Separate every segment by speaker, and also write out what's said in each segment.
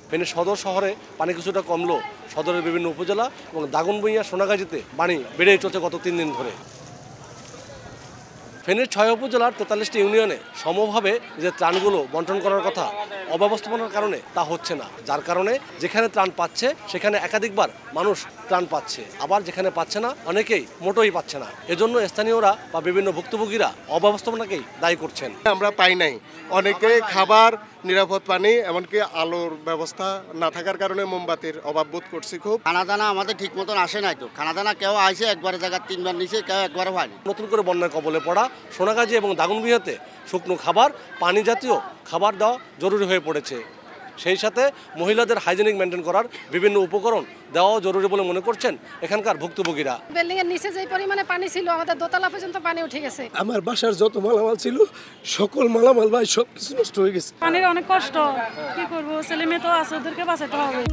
Speaker 1: ফেনী সদর শহরে পানি কিছুটা কমলো সদরের বিভিন্ন উপজেলা এবং দাগনভূঞা সোনাগাজীতে পানি বেড়েই চলছে গত 3 দিন ধরে। ফেনীর 6 উপজেলার 43টি ইউনিয়নে সমভাবে যে ত্রাণগুলো বন্টন করার কথা অব্যবস্থাপনার কারণে তা হচ্ছে না, যার কারণে যেখানে ত্রাণ পাচ্ছে সেখানে একাধিকবার মানুষ ত্রাণ পাচ্ছে, আবার যেখানে পাচ্ছে না অনেকেই মোটেই পাচ্ছে না। এজন্য স্থানীয়রা বা বিভিন্ন ভুক্তভোগীরা অব্যবস্থাপনাকেই দায়ী করছেন।
Speaker 2: আমরা পাই নাই, অনেকে খাবার, নিরাপদ পানি, এমনকি আলোর ব্যবস্থা না থাকার কারণে মোমবাতির অভাব বোধ করছি খুব।
Speaker 3: খানাদানা আমাদের ঠিক মতন আসে নাই তো, খানাদানা কেউ আইসে একবারে জায়গা 3 বার নিচে, কেউ একবারও হয়নি।
Speaker 1: নতুন করে বন্যার কবলে পড়া সোনাগাজী এবং দাগনভূঞাতে শুকনো খাবার, পানি জাতীয় খাবার দেওয়া জরুরি হয়ে পড়েছে। সেই সাথে মহিলাদের হাইজেনিক মেনটেন করার বিভিন্ন উপকরণ দেওয়াও জরুরি বলে মনে করছেন এখানকার ভুক্তভোগীরা।
Speaker 4: বিল্ডিং এর নিচে যে পরিমাণে পানি ছিল আমাদের দোতলা পর্যন্ত পানি উঠে গেছে।
Speaker 5: আমার বাসার যত মালামাল ছিল সকল মালামাল ভাই সব কিছু নষ্ট হয়ে গেছে।
Speaker 6: পানির অনেক কষ্ট, কি করব, ছেলে মেয়ে তো আছে, ওদেরকে বাঁচাতে হবে।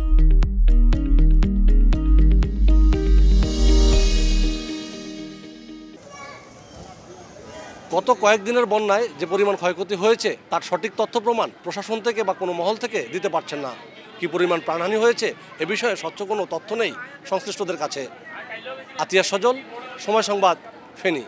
Speaker 1: গত কয়েকদিনের বন্যায় যে পরিমাণ ক্ষয়ক্ষতি হয়েছে তার সঠিক তথ্য প্রমাণ প্রশাসন থেকে বা কোনো মহল থেকে দিতে পারছেন না। কী পরিমাণ প্রাণহানি হয়েছে এ বিষয়ে স্বচ্ছ কোনো তথ্য নেই সংশ্লিষ্টদের কাছে। আতিয়া সজল, সময় সংবাদ, ফেনী।